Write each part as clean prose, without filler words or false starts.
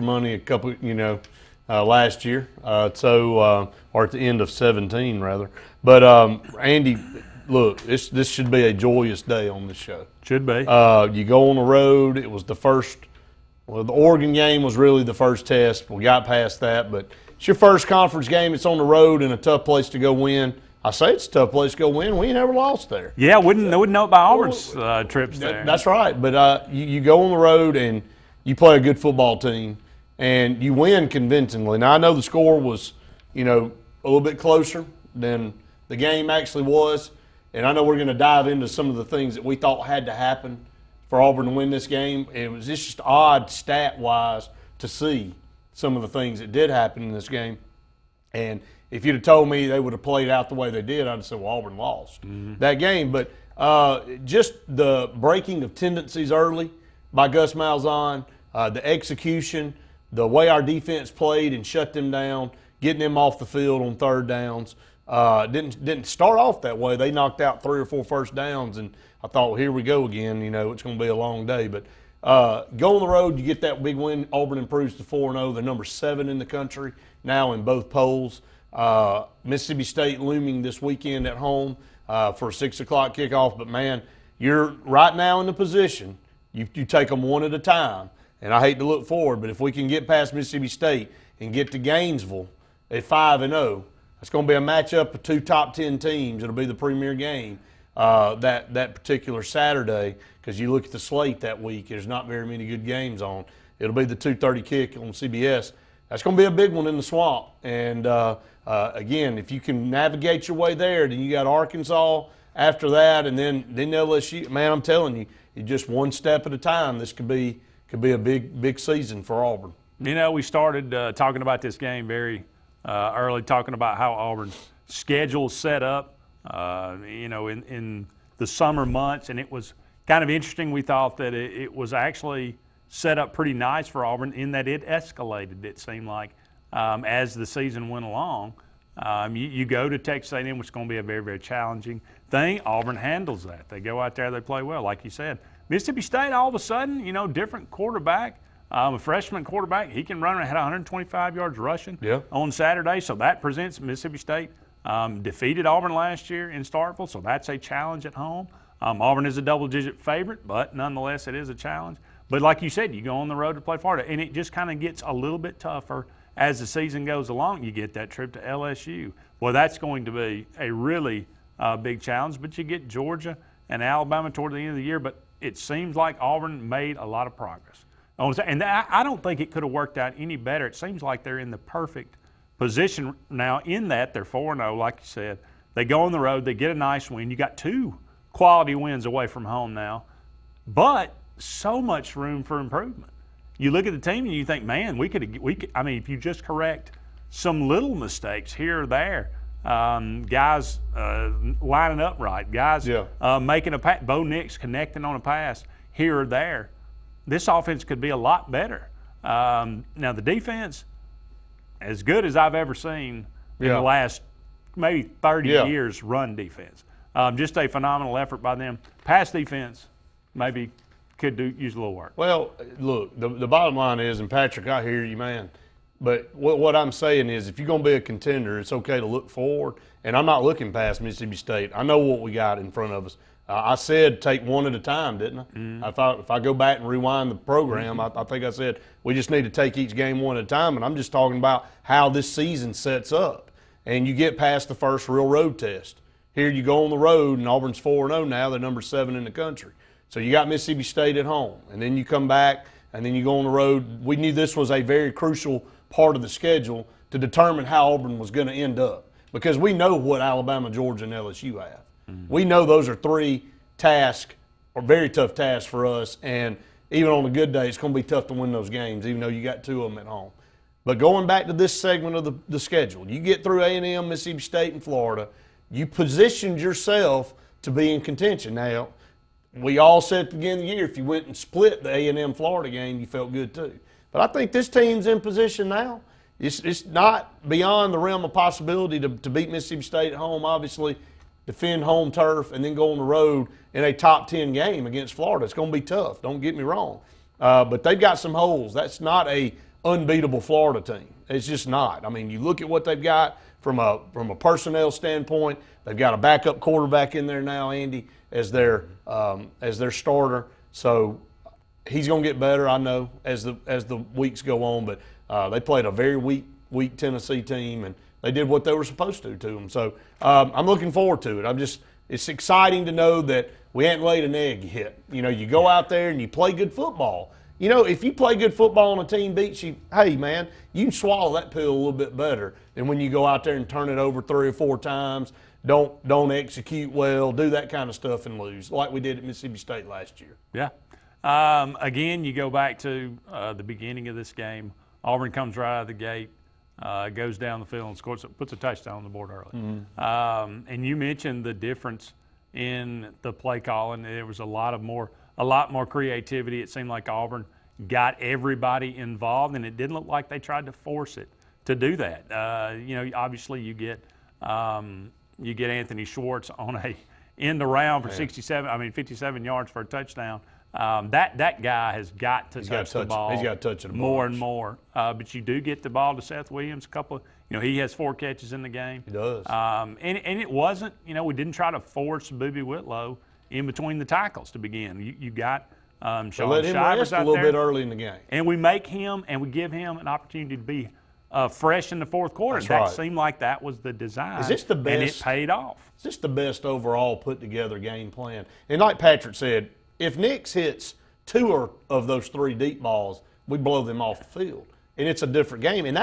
money a couple, last year. Or at the end of 17, rather. But Andy, look, this should be a joyous day on this show. Should be. You go on the road. It was the first. Well, the Oregon game was really the first test. We got past that, but it's your first conference game. It's on the road in a tough place to go win. I say it's a tough place to go win. We ain't never lost there. Yeah, wouldn't know about Auburn's trips there. That's right. But you go on the road and you play a good football team and you win convincingly. Now I know the score was, a little bit closer than the game actually was, and I know we're going to dive into some of the things that we thought had to happen for Auburn to win this game. It was just odd stat-wise to see some of the things that did happen in this game. And if you'd have told me they would have played out the way they did, I'd have said, well, Auburn lost that game. But just the breaking of tendencies early by Gus Malzahn, the execution, the way our defense played and shut them down, getting them off the field on third downs. Didn't start off that way. They knocked out 3 or 4 first downs, and I thought, well, here we go again. It's going to be a long day. But go on the road, you get that big win. Auburn improves to 4-0. They're number 7 in the country now in both polls. Mississippi State looming this weekend at home for a 6 o'clock kickoff. But, man, you're right now in the position. You take them one at a time. And I hate to look forward, but if we can get past Mississippi State and get to Gainesville at 5-0, it's going to be a matchup of 2 top 10 teams. It'll be the premier game that particular Saturday, because you look at the slate that week, there's not very many good games on. It'll be the 2:30 kick on CBS. That's going to be a big one in the swamp. And, again, if you can navigate your way there, then you got Arkansas after that, and then LSU. Man, I'm telling you, just one step at a time, this could be a big season for Auburn. We started talking about this game very early, talking about how Auburn's schedule is set up, in the summer months, and it was kind of interesting. We thought that it was actually set up pretty nice for Auburn in that it escalated, it seemed like, as the season went along. You go to Texas A&M, which is going to be a very, very challenging thing. Auburn handles that. They go out there, they play well, like you said. Mississippi State, all of a sudden, different quarterback. A freshman quarterback, he can run. Had 125 yards rushing on Saturday, so that presents Mississippi State. Defeated Auburn last year in Starkville, so that's a challenge at home. Auburn is a double-digit favorite, but nonetheless it is a challenge. But like you said, you go on the road to play Florida, and it just kind of gets a little bit tougher as the season goes along. You get that trip to LSU. Well, that's going to be a really big challenge, but you get Georgia and Alabama toward the end of the year, but it seems like Auburn made a lot of progress. And I don't think it could have worked out any better. It seems like they're in the perfect position now in that they're 4-0, like you said. They go on the road, they get a nice win. You got 2 quality wins away from home now, but so much room for improvement. You look at the team and you think, man, we could. I mean, if you just correct some little mistakes here or there, guys lining up right, guys making a pass, Bo Nix connecting on a pass here or there, this offense could be a lot better. Now the defense, as good as I've ever seen in the last maybe 30 years, run defense. Just a phenomenal effort by them. Pass defense maybe could use a little work. Well, look, the bottom line is, and Patrick, I hear you, man, but what I'm saying is if you're going to be a contender, it's okay to look forward, and I'm not looking past Mississippi State. I know what we got in front of us. I said take one at a time, didn't I? Mm-hmm. If I go back and rewind the program, I think I said we just need to take each game one at a time, and I'm just talking about how this season sets up. And you get past the first real road test. Here you go on the road, and Auburn's 4-0 now. They're number 7 in the country. So you got Mississippi State at home, and then you come back, and then you go on the road. We knew this was a very crucial part of the schedule to determine how Auburn was going to end up, because we know what Alabama, Georgia, and LSU have. Mm-hmm. We know those are 3 tasks, or very tough tasks for us, and even on a good day, it's going to be tough to win those games, even though you got 2 of them at home. But going back to this segment of the schedule, you get through A&M, Mississippi State, and Florida, you positioned yourself to be in contention. Now, we all said at the beginning of the year, if you went and split the A&M Florida game, you felt good too. But I think this team's in position now. It's not beyond the realm of possibility to beat Mississippi State at home, obviously, defend home turf, and then go on the road in a top 10 game against Florida. It's going to be tough, don't get me wrong. But they've got some holes. That's not a unbeatable Florida team. It's just not. I mean, you look at what they've got from a personnel standpoint. They've got a backup quarterback in there now, Andy, as their starter. So he's going to get better, I know, as the weeks go on. But they played a very weak Tennessee team, and they did what they were supposed to them. So I'm looking forward to it. It's exciting to know that we hadn't laid an egg yet. You know, you go out there and you play good football. You know, if you play good football and a team beats you, hey, man, you can swallow that pill a little bit better than when you go out there and turn it over 3 or 4 times, don't execute well, do that kind of stuff and lose, like we did at Mississippi State last year. Yeah. Again, you go back to the beginning of this game. Auburn comes right out of the gate, goes down the field and scores, puts a touchdown on the board early. Mm-hmm. And you mentioned the difference in the play calling. There was a lot more creativity. It seemed like Auburn got everybody involved, and it didn't look like they tried to force it to do that. You know, obviously you get Anthony Schwartz on a end around for 57 yards for a touchdown. That guy has got to touch the ball. He's got to touch it more and more. But you do get the ball to Seth Williams. He has 4 catches in the game. He does. And it wasn't, we didn't try to force Boobie Whitlow in between the tackles to begin. You got Sean let him rest a little bit early in the game. And we give him an opportunity to be fresh in the fourth quarter. That's that right. seemed like that was the design. Is this the best? And it paid off. Is this the best overall put together game plan? And like Patrick said, if Nix hits 2 of those 3 deep balls, we blow them off the field. And it's a different game. And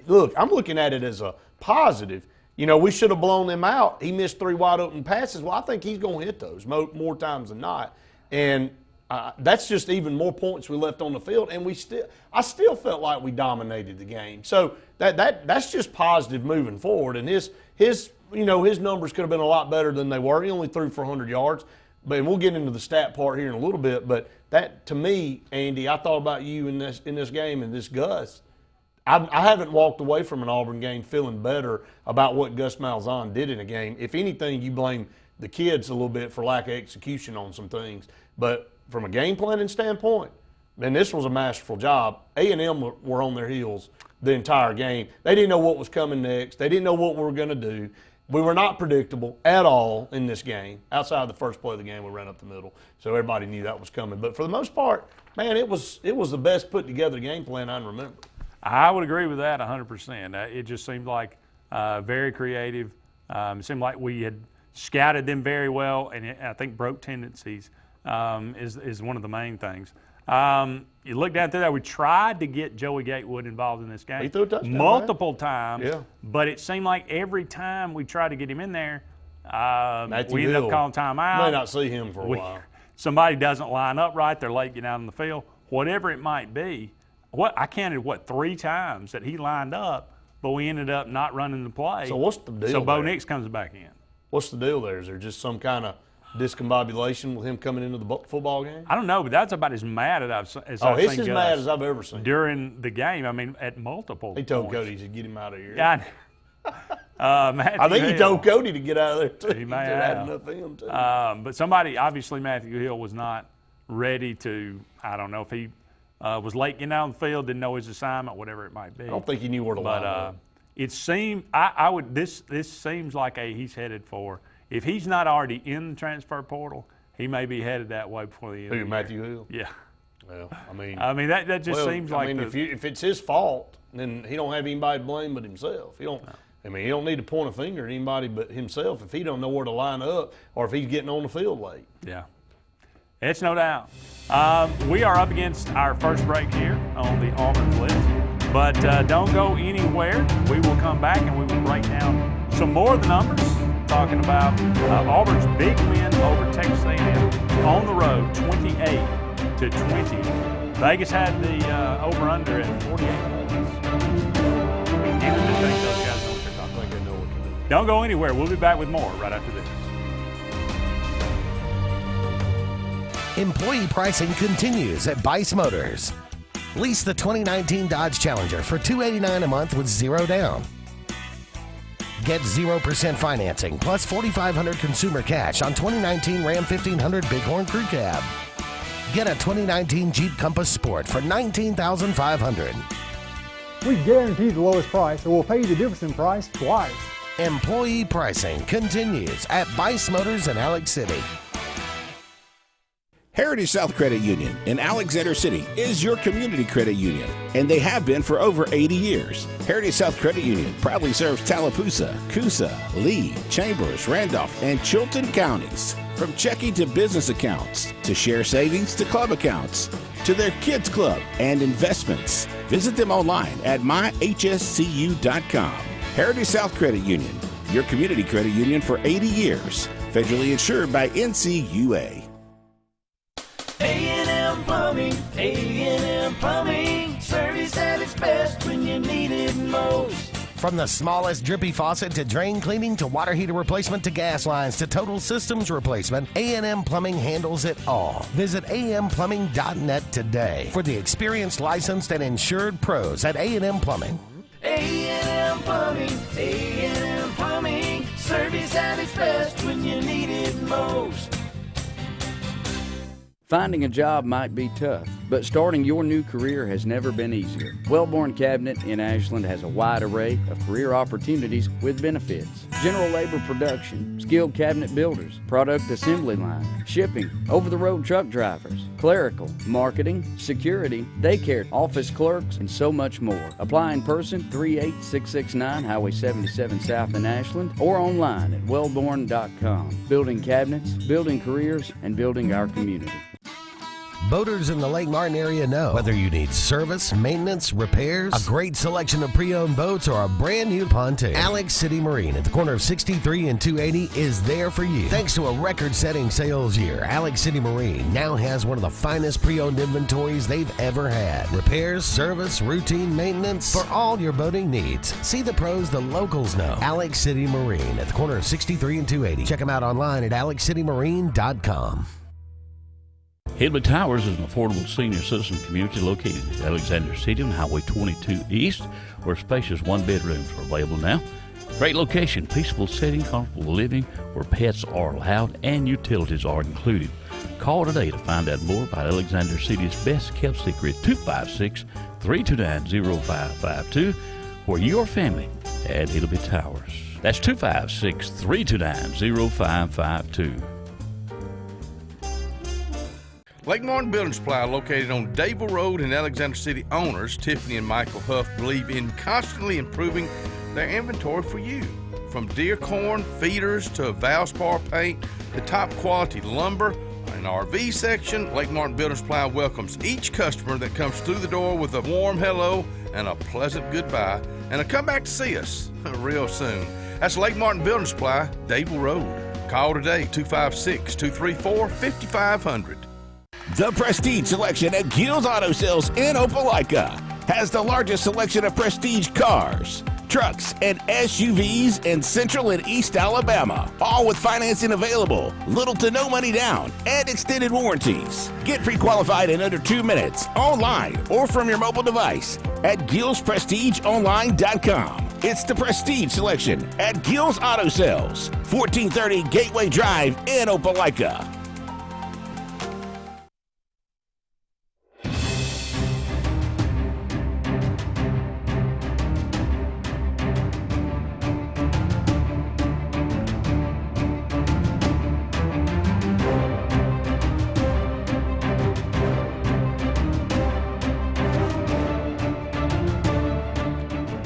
look, I'm looking at it as a positive. We should have blown them out. He missed 3 wide open passes. Well, I think he's going to hit those more times than not. And that's just even more points we left on the field. And I still felt like we dominated the game. So that's just positive moving forward. And his numbers could have been a lot better than they were. He only threw for 100 yards. But we'll get into the stat part here in a little bit. But that, to me, Andy, I thought about you in this game and this Gus. I haven't walked away from an Auburn game feeling better about what Gus Malzahn did in a game. If anything, you blame the kids a little bit for lack of execution on some things. But from a game planning standpoint, man, this was a masterful job. A&M were on their heels the entire game. They didn't know what was coming next. They didn't know what we were going to do. We were not predictable at all in this game. Outside of the first play of the game, we ran up the middle, so everybody knew that was coming. But for the most part, man, it was the best put together game plan I can remember. I would agree with that 100%. It just seemed like very creative. It seemed like we had scouted them very well, and I think broke tendencies is one of the main things. You look down through there, we tried to get Joey Gatewood involved in this game. He threw a touchdown, multiple times, yeah. But it seemed like every time we tried to get him in there, we ended Hill. up calling timeout. May not see him for a while. Somebody doesn't line up right, they're late getting out on the field, whatever it might be. I counted 3 times that he lined up, but we ended up not running the play. So what's the deal? So Bo there? Nix comes back in. What's the deal there? Is there just some kind of discombobulation with him coming into the football game? I don't know, but that's about as mad as I've seen he's as mad as I've ever seen. During the game, I mean, at multiple He told points. Cody to get him out of here. Yeah, I think he told Cody to get out of there, too. He may had have. enough of him, too. But obviously Matthew Hill was not ready to, I don't know if he was late getting out on the field, didn't know his assignment, whatever it might be. I don't think he knew where to line up. It seemed, this seems like he's headed for, if he's not already in the transfer portal, he may be headed that way before the end of the year. Matthew Hill? Yeah. Well, that just seems like. If it's his fault, then he don't have anybody to blame but himself. He don't need to point a finger at anybody but himself if he don't know where to line up or if he's getting on the field late. Yeah. It's no doubt. We are up against our first break here on the Auburn Blitz. But don't go anywhere. We will come back and we will break down some more of the numbers, talking about Auburn's big win over Texas A&M on the road, 28-20. Vegas had the over/under at 48 points. Neither did think those guys know what they're talking about. They know what to do. Don't go anywhere. We'll be back with more right after this. Employee pricing continues at Bice Motors. Lease the 2019 Dodge Challenger for $289 a month with 0 down. Get 0% financing plus $4,500 consumer cash on 2019 Ram 1500 Bighorn Crew Cab. Get a 2019 Jeep Compass Sport for $19,500. We guarantee the lowest price, or we'll pay you the difference in price twice. Employee pricing continues at Bice Motors in Alex City. Heritage South Credit Union in Alexander City is your community credit union, and they have been for over 80 years. Heritage South Credit Union proudly serves Tallapoosa, Coosa, Lee, Chambers, Randolph, and Chilton counties. From checking to business accounts, to share savings to club accounts, to their kids club and investments. Visit them online at myhscu.com. Heritage South Credit Union, your community credit union for 80 years. Federally insured by NCUA. A&M Plumbing, A&M Plumbing, service at its best when you need it most. From the smallest drippy faucet to drain cleaning to water heater replacement to gas lines to total systems replacement, A&M Plumbing handles it all. Visit amplumbing.net today for the experienced, licensed, and insured pros at A&M Plumbing. A&M Plumbing, A&M Plumbing, service at its best when you need it most. Finding a job might be tough, but starting your new career has never been easier. Wellborn Cabinet in Ashland has a wide array of career opportunities with benefits. General labor production, skilled cabinet builders, product assembly line, shipping, over-the-road truck drivers, clerical, marketing, security, daycare, office clerks, and so much more. Apply in person, 38669 Highway 77 South in Ashland, or online at wellborn.com. Building cabinets, building careers, and building our community. Boaters in the Lake Martin area know whether you need service, maintenance, repairs, a great selection of pre-owned boats, or a brand new pontoon. Alex City Marine at the corner of 63 and 280 is there for you. Thanks to a record-setting sales year, Alex City Marine now has one of the finest pre-owned inventories they've ever had. Repairs, service, routine maintenance, for all your boating needs. See the pros the locals know. Alex City Marine at the corner of 63 and 280. Check them out online at alexcitymarine.com. Hidley Towers is an affordable senior citizen community located in Alexander City on Highway 22 East, where spacious one-bedrooms are available now. Great location, peaceful setting, comfortable living, where pets are allowed and utilities are included. Call today to find out more about Alexander City's best-kept secret, 256-329-0552, where your family at Hidley Towers. That's 256-329-0552. Lake Martin Building Supply, located on Dable Road in Alexander City. Owners Tiffany and Michael Huff believe in constantly improving their inventory for you. From deer corn, feeders, to Valspar paint, to top quality lumber and RV section, Lake Martin Building Supply welcomes each customer that comes through the door with a warm hello and a pleasant goodbye, and a come back to see us real soon. That's Lake Martin Building Supply, Dable Road. Call today, 256-234-5500. The Prestige Selection at Gill's Auto Sales in Opelika has the largest selection of prestige cars, trucks, and SUVs in Central and East Alabama, all with financing available, little to no money down, and extended warranties. Get pre-qualified in under 2 minutes, online or from your mobile device at GillsPrestigeOnline.com. It's the Prestige Selection at Gill's Auto Sales, 1430 Gateway Drive in Opelika.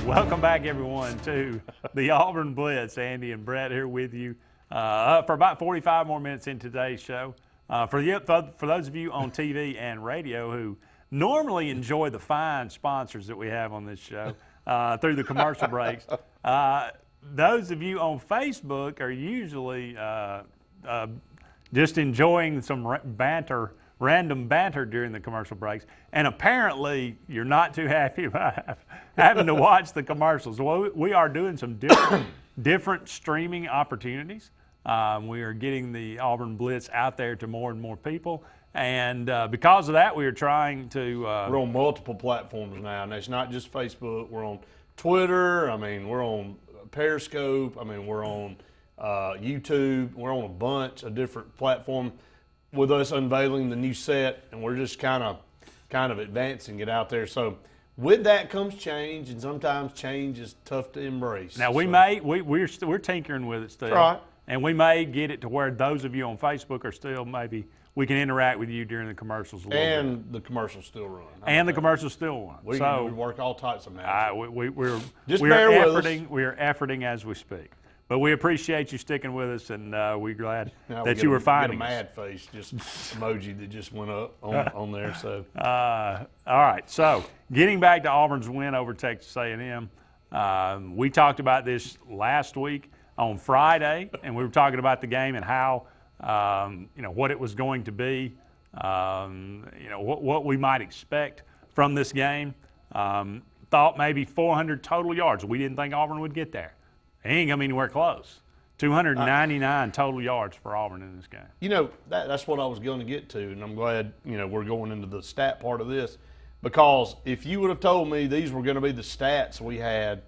Welcome back, everyone, to the Auburn Blitz. Andy and Brett here with you for about 45 more minutes in today's show. For those of you on TV and radio who normally enjoy the fine sponsors that we have on this show through the commercial breaks, those of you on Facebook are usually just enjoying some random banter during the commercial breaks, and apparently you're not too happy about having to watch the commercials. Well, we are doing some different streaming opportunities. We are getting the Auburn Blitz out there to more and more people, and because of that, we are trying to. We're on multiple platforms now, and it's not just Facebook. We're on Twitter. I mean, we're on Periscope. I mean, we're on YouTube. We're on a bunch of different platforms with us unveiling the new set, and we're just kind of advancing it out there. So with that comes change, and sometimes change is tough to embrace. Now we're tinkering with it still, right. And we may get it to where those of you on Facebook are still maybe we can interact with you during the commercials a little bit. And the commercials still run. And the commercials still run. We work all types of magic. We're efforting as we speak. But we appreciate you sticking with us, and we're glad that you were finding us. Get a mad face, just emoji that just went up on there. So, all right. So, getting back to Auburn's win over Texas A&M, we talked about this last week on Friday, and we were talking about the game and how what it was going to be, what we might expect from this game. Thought maybe 400 total yards. We didn't think Auburn would get there. He ain't going to be anywhere close. 299 total yards for Auburn in this game. That's what I was going to get to, and I'm glad, we're going into the stat part of this, because if you would have told me these were going to be the stats we had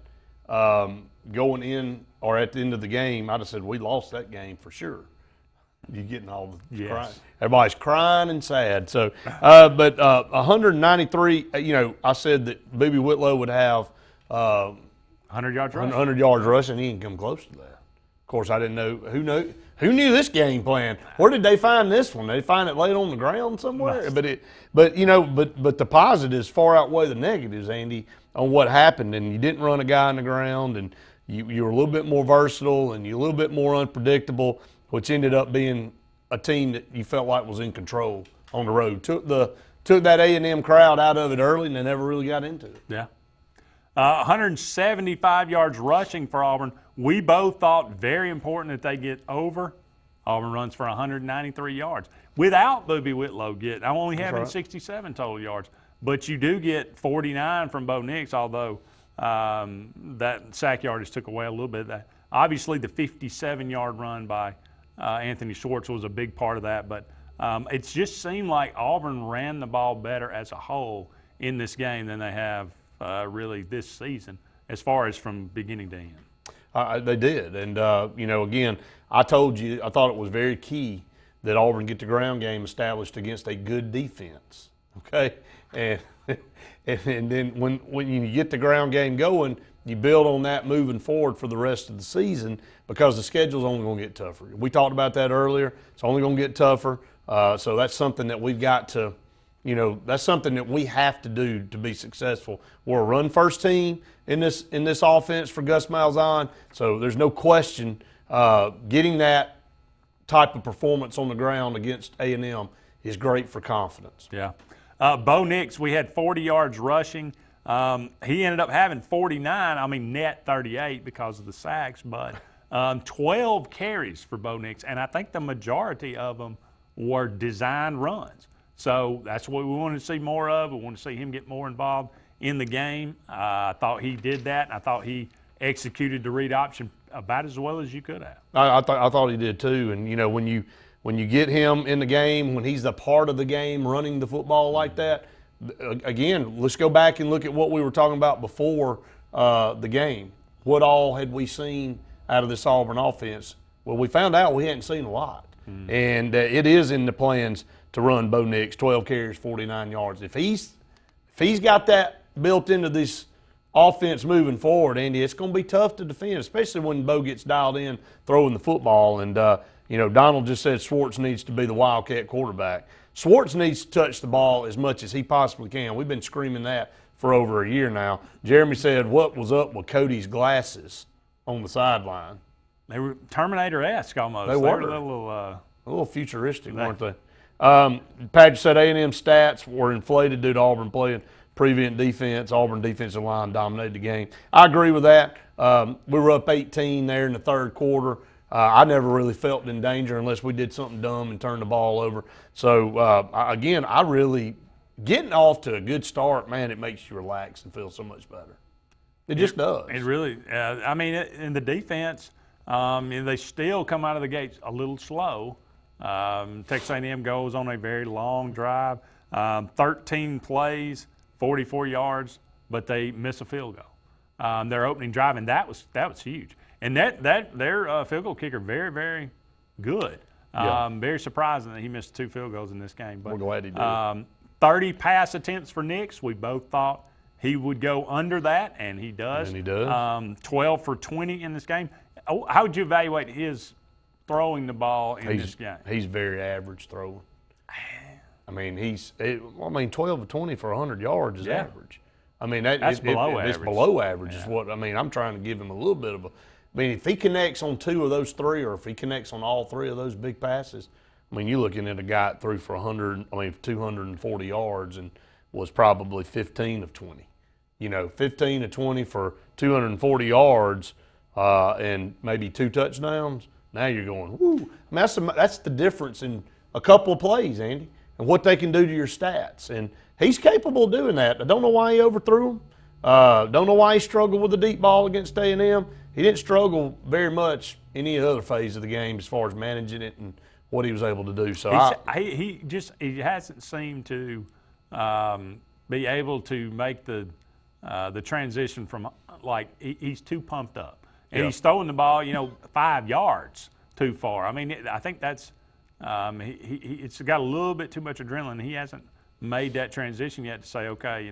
going in or at the end of the game, I'd have said we lost that game for sure. You're getting all the crying. Everybody's crying and sad. So, but 193, I said that Bobby Whitlow would have 100 yards rushing. 100 yards rushing. He didn't come close to that. Of course, I didn't know who knew this game plan. Where did they find this one? Did they find it laid on the ground somewhere? But the positives far outweigh the negatives, Andy, on what happened. And you didn't run a guy on the ground, and you were a little bit more versatile, and you're a little bit more unpredictable, which ended up being a team that you felt like was in control on the road. Took that A&M crowd out of it early, and they never really got into it. Yeah. 175 yards rushing for Auburn. We both thought very important that they get over. Auburn runs for 193 yards. Without Bobby Whitlow only having 67 total yards. But you do get 49 from Bo Nix, although that sack yardage took away a little bit of that. Obviously, the 57-yard run by Anthony Schwartz was a big part of that. But it just seemed like Auburn ran the ball better as a whole in this game than they have really this season, as far as from beginning to end. They did. And, again, I told you I thought it was very key that Auburn get the ground game established against a good defense, okay? And then when you get the ground game going, you build on that moving forward for the rest of the season, because the schedule's only going to get tougher. We talked about that earlier. It's only going to get tougher. So that's something that we've got to that's something that we have to do to be successful. We're a run-first team in this offense for Gus Malzahn, so there's no question getting that type of performance on the ground against A&M is great for confidence. Yeah. Bo Nix, we had 40 yards rushing. He ended up having 49, net 38 because of the sacks, but 12 carries for Bo Nix, and I think the majority of them were design runs. So that's what we wanted to see more of. We wanted to see him get more involved in the game. I thought he did that. I thought he executed the read option about as well as you could have. I thought he did too. And when you get him in the game, when he's a part of the game, running the football like that, again, let's go back and look at what we were talking about before the game. What all had we seen out of this Auburn offense? Well, we found out we hadn't seen a lot, and it is in the plans to run Bo Nix, 12 carries, 49 yards. If he's got that built into this offense moving forward, Andy, it's going to be tough to defend, especially when Bo gets dialed in throwing the football. And, Donald just said Schwartz needs to be the Wildcat quarterback. Schwartz needs to touch the ball as much as he possibly can. We've been screaming that for over a year now. Jeremy said, what was up with Cody's glasses on the sideline? They were Terminator-esque almost. They were a little futuristic, weren't they? Patrick said A&M stats were inflated due to Auburn playing prevent defense. Auburn defensive line dominated the game. I agree with that. We were up 18 there in the third quarter. I never really felt in danger unless we did something dumb and turned the ball over. So, again, getting off to a good start, man, it makes you relax and feel so much better. It just does. It really, in the defense, they still come out of the gates a little slow. Texas A&M goes on a very long drive, 13 plays, 44 yards, but they miss a field goal. Their opening drive, and that was huge. And their field goal kicker very, very good. Yeah. Very surprising that he missed 2 field goals in this game. But we're glad he did. 30 pass attempts for Nix. We both thought he would go under that, and he does. And he does. 12 for 20 in this game. How would you evaluate his throwing the ball in this game? He's very average thrower. I mean, 12 of 20 for 100 yards is average. I mean, that's below average. It's below average is what, I mean, I'm trying to give him a little bit of a, I mean, if he connects on 2 of those 3, or if he connects on all 3 of those big passes, I mean, you're looking at a guy that threw for 240 yards and was probably 15 of 20. 15 of 20 for 240 yards and maybe 2 touchdowns. Now you're going, woo. I mean, that's the difference in a couple of plays, Andy, and what they can do to your stats. And he's capable of doing that. I don't know why he overthrew him. Don't know why he struggled with the deep ball against A&M. He didn't struggle very much any other phase of the game as far as managing it and what he was able to do. So he hasn't seemed to be able to make the transition from, like, he's too pumped up. And he's throwing the ball, 5 yards too far. I mean, I think that's it's got a little bit too much adrenaline. He hasn't made that transition yet to say, okay,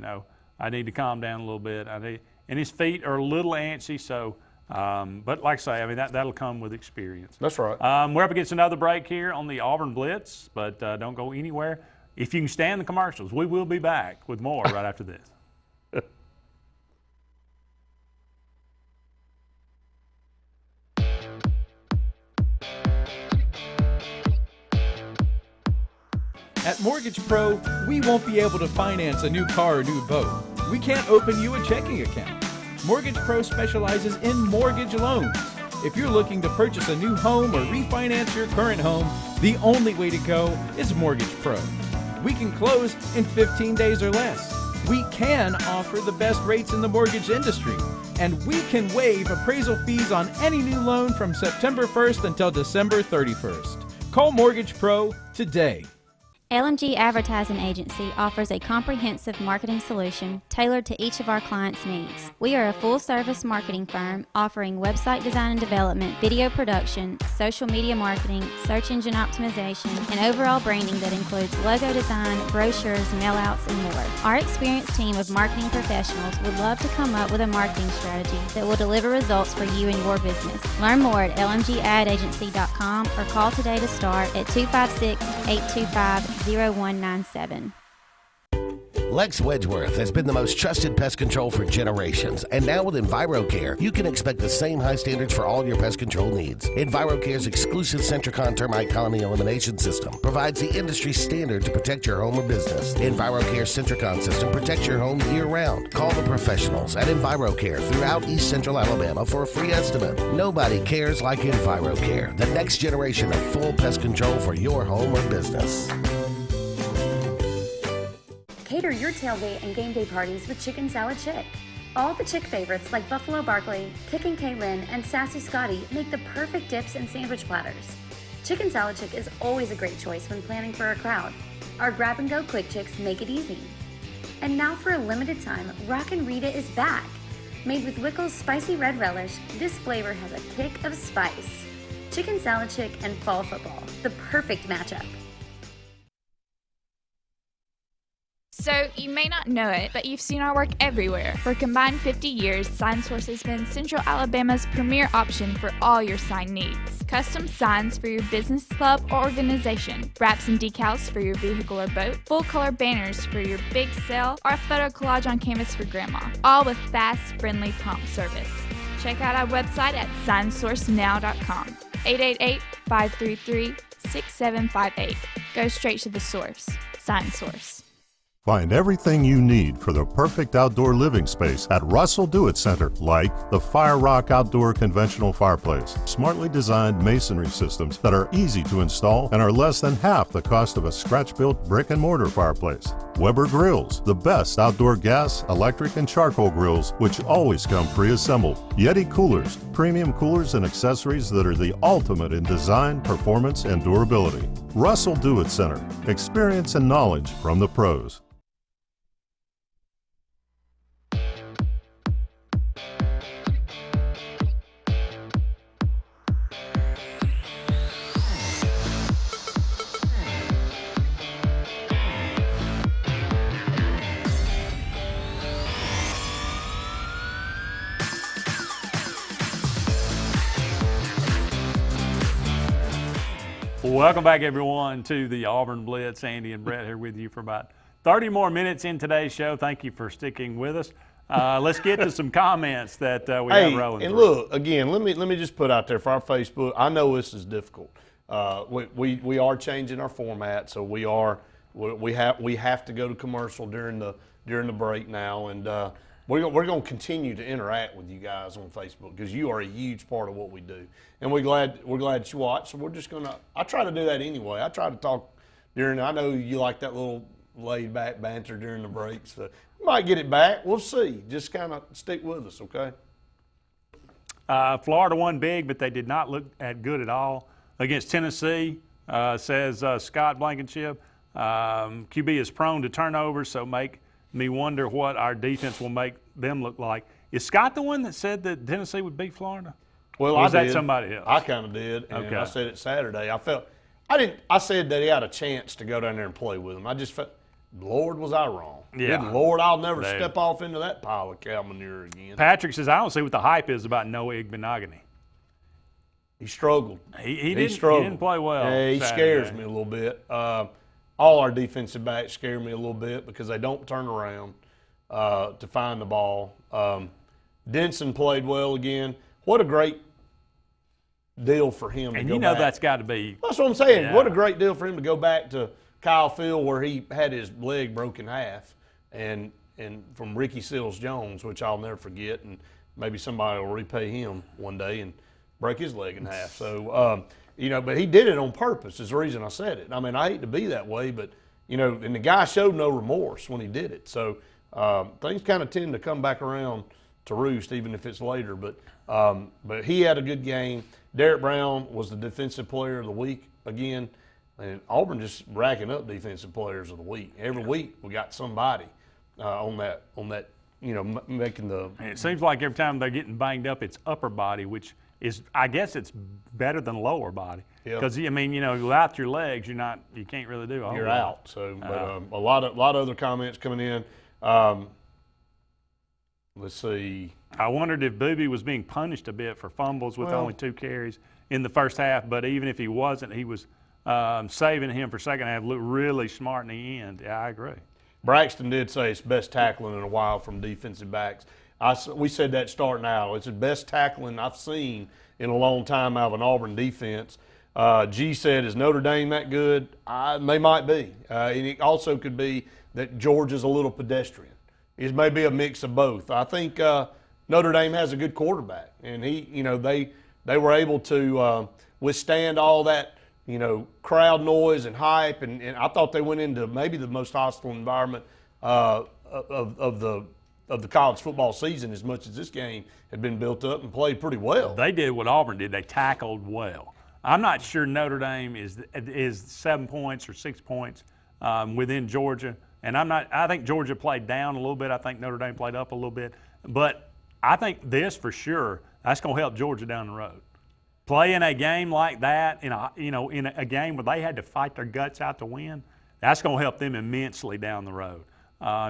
I need to calm down a little bit. And his feet are a little antsy, so. But like I say, I mean, that'll come with experience. That's right. We're up against another break here on the Auburn Blitz, but don't go anywhere. If you can stand the commercials, we will be back with more right after this. At Mortgage Pro, we won't be able to finance a new car or new boat. We can't open you a checking account. Mortgage Pro specializes in mortgage loans. If you're looking to purchase a new home or refinance your current home, the only way to go is Mortgage Pro. We can close in 15 days or less. We can offer the best rates in the mortgage industry. And we can waive appraisal fees on any new loan from September 1st until December 31st. Call Mortgage Pro today. LMG Advertising Agency offers a comprehensive marketing solution tailored to each of our clients' needs. We are a full-service marketing firm offering website design and development, video production, social media marketing, search engine optimization, and overall branding that includes logo design, brochures, mailouts, and more. Our experienced team of marketing professionals would love to come up with a marketing strategy that will deliver results for you and your business. Learn more at lmgadagency.com or call today to start at 256-825-0197. Lex Wedgeworth has been the most trusted pest control for generations, and now with EnviroCare, you can expect the same high standards for all your pest control needs. EnviroCare's exclusive Centricon termite colony elimination system provides the industry standard to protect your home or business. EnviroCare's Centricon system protects your home year-round. Call the professionals at EnviroCare throughout East Central Alabama for a free estimate. Nobody cares like EnviroCare, the next generation of full pest control for your home or business. Cater your tailgate and game day parties with Chicken Salad Chick. All the Chick favorites like Buffalo Barkley, Kickin' Kaylin, and Sassy Scotty make the perfect dips and sandwich platters. Chicken Salad Chick is always a great choice when planning for a crowd. Our grab-and-go quick chicks make it easy. And now for a limited time, Rockin' Rita is back. Made with Wickles spicy red relish, this flavor has a kick of spice. Chicken Salad Chick and fall football, the perfect matchup. So, you may not know it, but you've seen our work everywhere. For a combined 50 years, SignSource has been Central Alabama's premier option for all your sign needs. Custom signs for your business, club, or organization. Wraps and decals for your vehicle or boat. Full-color banners for your big sale, or a photo collage on canvas for grandma. All with fast, friendly, prompt service. Check out our website at signsourcenow.com. 888-533-6758. Go straight to the source. SignSource. Find everything you need for the perfect outdoor living space at Russell Do-It Center, like the Fire Rock Outdoor Conventional Fireplace. Smartly designed masonry systems that are easy to install and are less than half the cost of a scratch-built brick and mortar fireplace. Weber Grills, the best outdoor gas, electric, and charcoal grills, which always come pre-assembled. Yeti Coolers, premium coolers and accessories that are the ultimate in design, performance, and durability. Russell Do-It Center, experience and knowledge from the pros. Well, welcome back, everyone, to the Auburn Blitz. Andy and Brett here with you for about 30 more minutes in today's show. Thank you for sticking with us. Let's get to some comments that we have rolling and through. Look, again, let me just put out there for our Facebook. I know this is difficult. We are changing our format, so we have to go to commercial during the break now, and we're going to continue to interact with you guys on Facebook because you are a huge part of what we do, and we're glad that you watch. So we're just gonna. I try to do that anyway. I try to talk during. I know you like that little laid back banter during the breaks. So we might get it back. We'll see. Just kind of stick with us, okay? Florida won big, but they did not look good at all against Tennessee, says Scott Blankenship. QB is prone to turnovers, so make me wonder what our defense will make them look like. Is Scott the one that said that Tennessee would beat Florida? Well, or was I that did. somebody else? I kind of did, and Okay. I said it Saturday. I said that he had a chance to go down there and play with him. I just felt, Lord, was I wrong. Yeah. Good Lord, I'll never They- step off into that pile of cow manure again. Patrick says, I don't see what the hype is about Noah Igbenogany. He struggled. He didn't play well Yeah, he Saturday. scares me a little bit. All our defensive backs scare me a little bit because they don't turn around to find the ball. Denson played well again. What a great deal for him to And go you know back. that's got to be. That's what I'm saying. Yeah. What a great deal for him to go back to Kyle Field where he had his leg broken in half, and from Ricky Seals-Jones, which I'll never forget, and maybe somebody will repay him one day and break his leg in half. So, but he did it on purpose is the reason I said it. I mean, I hate to be that way, but, and the guy showed no remorse when he did it. So things kind of tend to come back around to roost, even if it's later. But he had a good game. Derek Brown was the defensive player of the week again. And Auburn just racking up defensive players of the week. Every week we got somebody on that, making the. And it seems like every time they're getting banged up, it's upper body, which is, I guess, it's better than lower body. Yeah. Because without your legs, you can't really do all You're that. out. So, but a lot of other comments coming in. Let's see. I wondered if Boobie was being punished a bit for fumbles with only 2 carries in the first half. But even if he wasn't, he was saving him for second half. Looked really smart in the end. Yeah, I agree. Braxton did say it's best tackling in a while from defensive backs. We said that starting out. It's the best tackling I've seen in a long time out of an Auburn defense. G said, is Notre Dame that good? They might be. And it also could be that Georgia's a little pedestrian. It may be a mix of both. I think Notre Dame has a good quarterback, and they were able to withstand all that, crowd noise and hype, and I thought they went into maybe the most hostile environment of the college football season, as much as this game had been built up and played pretty well. They did what Auburn did. They tackled well. I'm not sure Notre Dame is 7 points or 6 points within Georgia, and I think Georgia played down a little bit. I think Notre Dame played up a little bit, but I think this for sure that's going to help Georgia down the road. Playing a game like that in a game where they had to fight their guts out to win, that's going to help them immensely down the road.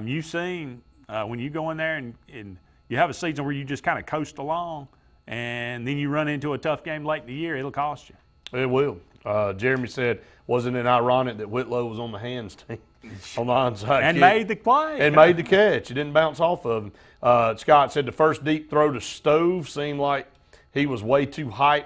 You've seen when you go in there and you have a season where you just kind of coast along, and then you run into a tough game late in the year, it'll cost you. It will. Jeremy said, wasn't it ironic that Whitlow was on the hands team, on the onside And kick? made the play. And made the catch. It didn't bounce off of him. Scott said the first deep throw to Stove seemed like he was way too hyped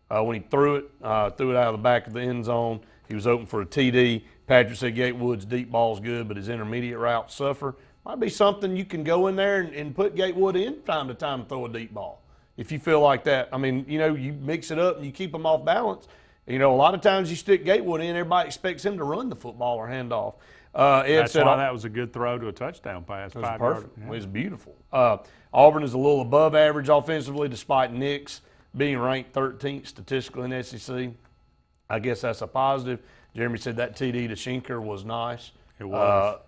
when he threw it out of the back of the end zone. He was open for a TD. Patrick said Gatewood's deep ball's good, but his intermediate routes suffer. Might be something you can go in there and put Gatewood in time to time and throw a deep ball. If you feel like that. I mean, you mix it up and you keep them off balance. A lot of times you stick Gatewood in, everybody expects him to run the football or hand off. Ed That's said, why that was a good throw to a touchdown pass. it was 5 perfect. yards. It was beautiful. Auburn is a little above average offensively despite Nix being ranked 13th statistically in SEC. I guess that's a positive. Jeremy said that TD to Schenker was nice. It was.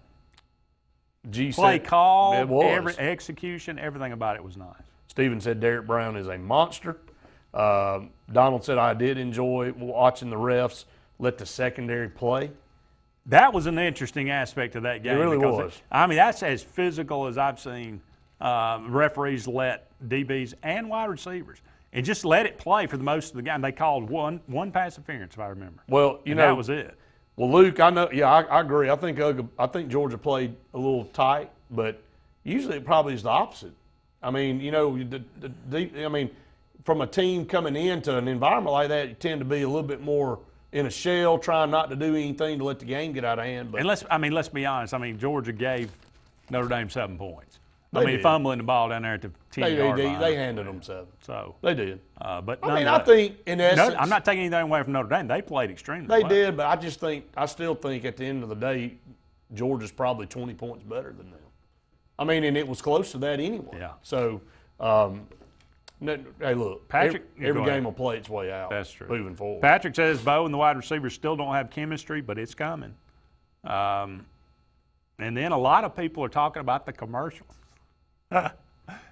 G Play said, call, it was. every execution, everything about it was nice. Steven said Derek Brown is a monster. Donald said, I did enjoy watching the refs let the secondary play. That was an interesting aspect of that game. It really because was. That's as physical as I've seen referees let DBs and wide receivers. and just let it play for the most of the game. They called one pass interference, if I remember. Well, you know, that was it. Well, Luke, I know. Yeah, I agree. I think Georgia played a little tight, but usually it probably is the opposite. I mean, you know, from a team coming into an environment like that, you tend to be a little bit more in a shell, trying not to do anything to let the game get out of hand. But And let's be honest. I mean, Georgia gave Notre Dame 7 points. They did. Fumbling the ball down there at the 10-yard line. They handed them 7. So they did. But I think in essence, I'm not taking anything away from Notre Dame. They played extremely They well. did, but I still think at the end of the day, Georgia's probably 20 points better than them. I mean, and it was close to that anyway. Yeah. So, hey, look, Patrick, every game will play its way out. That's true. Moving forward. Patrick says Bo and the wide receivers still don't have chemistry, but it's coming. And then a lot of people are talking about the commercials.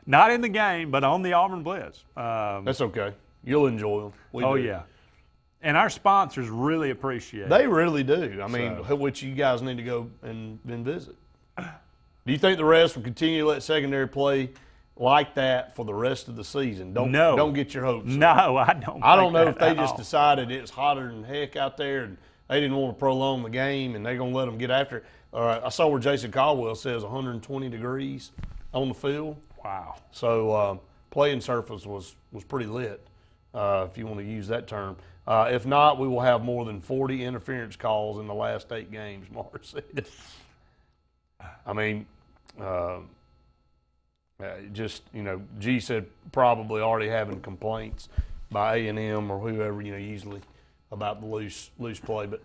Not in the game, but on the Auburn Blitz. That's okay. You'll enjoy them. Yeah. And our sponsors really appreciate it. They really do. I mean, which you guys need to go and visit. Do you think the rest will continue to let secondary play like that for the rest of the season? Don't get your hopes up. No, I don't. I don't know if they just decided it's hotter than heck out there and they didn't want to prolong the game and they're going to let them get after it. I saw where Jason Caldwell says 120 degrees on the field. Wow. So playing surface was pretty lit, if you want to use that term. If not, we will have more than 40 interference calls in the last 8 games, Mark said. I mean, G said probably already having complaints by A&M or whoever, usually about the loose play. But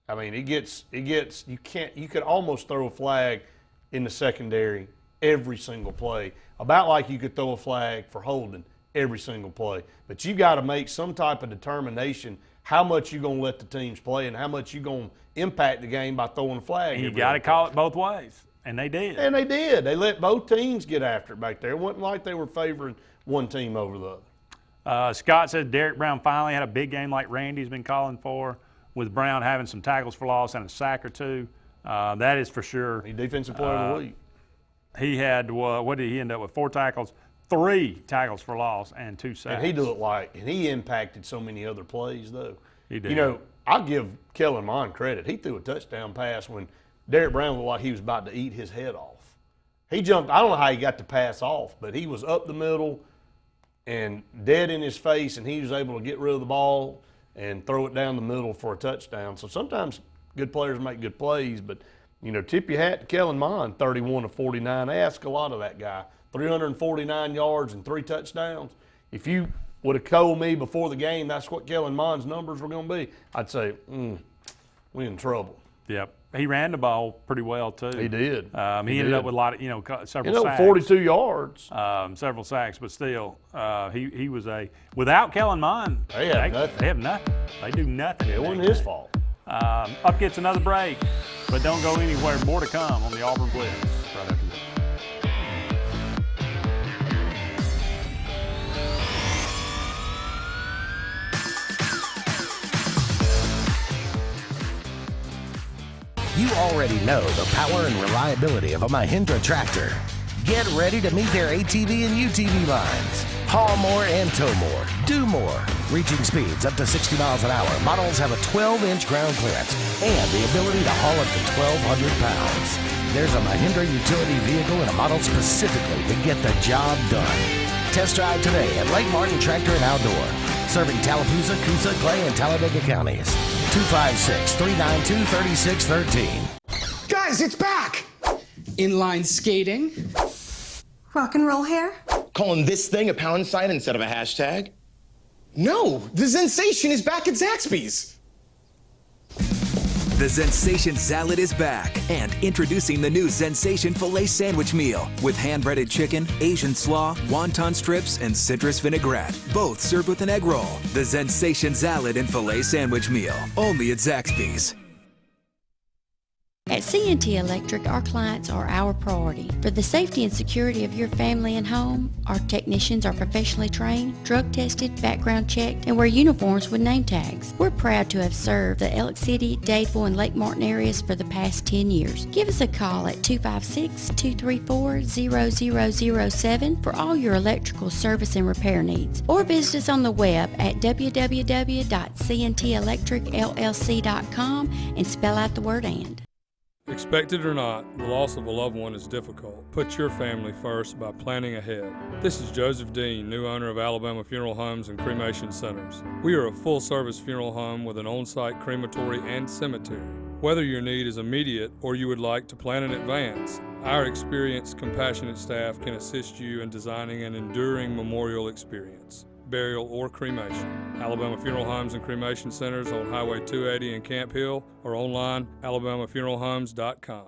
I mean, you could almost throw a flag in the secondary every single play, about like you could throw a flag for holding every single play. But you got to make some type of determination how much you're going to let the teams play and how much you're going to impact the game by throwing a flag. And you got to call it both ways. And they did. And they did. They let both teams get after it back there. It wasn't like they were favoring one team over the other. Scott said Derek Brown finally had a big game like Randy's been calling for, with Brown having some tackles for loss and a sack or 2. That is for sure. He defensive player of the week. He had, what did he end up with? 4 tackles, 3 tackles for loss, and 2 sacks. And he impacted so many other plays, though. He did. I'll give Kellen Mond credit. He threw a touchdown pass when Derek Brown looked like he was about to eat his head off. He jumped. I don't know how he got the pass off, but he was up the middle and dead in his face, and he was able to get rid of the ball and throw it down the middle for a touchdown. So sometimes good players make good plays, but, tip your hat to Kellen Mond, 31 of 49. They ask a lot of that guy. 349 yards and 3 touchdowns. If you would have told me before the game that's what Kellen Mond's numbers were going to be, I'd say, we're in trouble. Yep. He ran the ball pretty well, too. He did. He ended up with a lot of, several sacks. 42 yards. Several sacks, but still, he was without Kellen Mond, they have nothing. They do nothing. It wasn't his fault. Up gets another break, but don't go anywhere. More to come on the Auburn Blitz right after this. You already know the power and reliability of a Mahindra tractor. Get ready to meet their ATV and UTV lines. Haul more and tow more. Do more. Reaching speeds up to 60 miles an hour. Models have a 12-inch ground clearance and the ability to haul up to 1,200 pounds. There's a Mahindra utility vehicle and a model specifically to get the job done. Test drive today at Lake Martin Tractor and Outdoor. Serving Tallapoosa, Coosa, Clay, and Talladega counties. 256-392-3613. Guys, it's back! Inline skating. Rock and roll hair? Calling this thing a pound sign instead of a hashtag? No, the Zensation is back at Zaxby's. The Zensation Salad is back, and introducing the new Zensation Filet Sandwich Meal with hand-breaded chicken, Asian slaw, wonton strips, and citrus vinaigrette, both served with an egg roll. The Zensation Salad and Filet Sandwich Meal, only at Zaxby's. At C&T Electric, our clients are our priority. For the safety and security of your family and home, our technicians are professionally trained, drug tested, background checked, and wear uniforms with name tags. We're proud to have served the Elk City, Dadeville, and Lake Martin areas for the past 10 years. Give us a call at 256-234-0007 for all your electrical service and repair needs, or visit us on the web at www.cntelectricllc.com and spell out the word "and." Expect it or not, the loss of a loved one is difficult. Put your family first by planning ahead. This is Joseph Dean, new owner of Alabama Funeral Homes and Cremation Centers. We are a full-service funeral home with an on-site crematory and cemetery. Whether your need is immediate or you would like to plan in advance, our experienced, compassionate staff can assist you in designing an enduring memorial experience, burial, or cremation. Alabama Funeral Homes and Cremation Centers on Highway 280 in Camp Hill or online, alabamafuneralhomes.com.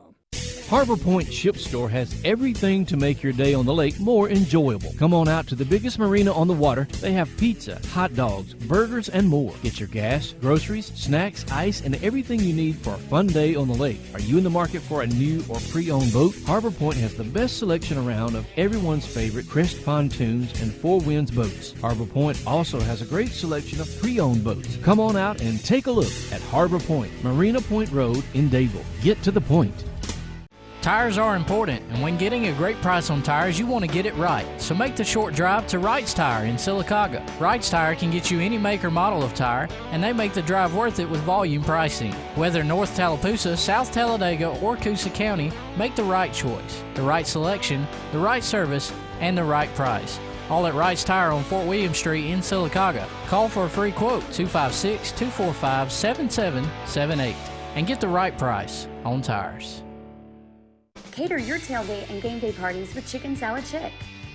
Harbor Point Ship Store has everything to make your day on the lake more enjoyable. Come on out to the biggest marina on the water. They have pizza, hot dogs, burgers, and more. Get your gas, groceries, snacks, ice, and everything you need for a fun day on the lake. Are you in the market for a new or pre-owned boat? Harbor Point has the best selection around of everyone's favorite Crest pontoons and Four Winds boats. Harbor Point also has a great selection of pre-owned boats. Come on out and take a look at Harbor Point, Marina Point Road in Dadeville. Get to the point. Tires are important, and when getting a great price on tires, you want to get it right. So make the short drive to Wright's Tire in Sylacauga. Wright's Tire can get you any make or model of tire, and they make the drive worth it with volume pricing. Whether North Tallapoosa, South Talladega, or Coosa County, make the right choice, the right selection, the right service, and the right price. All at Wright's Tire on Fort William Street in Sylacauga. Call for a free quote, 256-245-7778, and get the right price on tires. Cater your tailgate and game day parties with Chicken Salad Chick.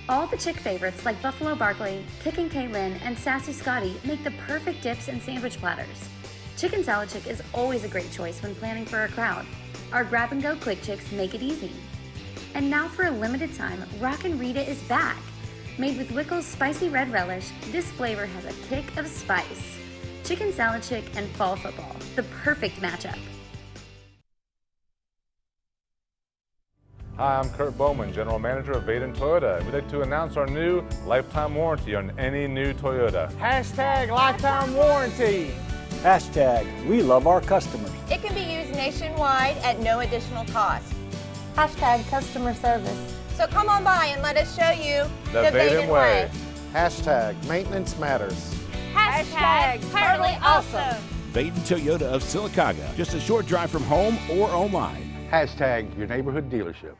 All the Chick favorites like Buffalo Barkley, Kickin' Kaylin, and Sassy Scotty make the perfect dips and sandwich platters. Chicken Salad Chick is always a great choice when planning for a crowd. Our grab-and-go quick chicks make it easy. And now for a limited time, Rockin' Rita is back. Made with Wickles spicy red relish, this flavor has a kick of spice. Chicken Salad Chick and fall football, the perfect matchup. Hi, I'm Kurt Bowman, General Manager of Vaden Toyota. We'd like to announce our new lifetime warranty on any new Toyota. Hashtag lifetime warranty. Hashtag we love our customers. It can be used nationwide at no additional cost. Hashtag customer service. So come on by and let us show you the Vaden way. Hashtag maintenance matters. Hashtag totally awesome. Vaden Toyota of Sylacauga, just a short drive from home or online. Hashtag your neighborhood dealership.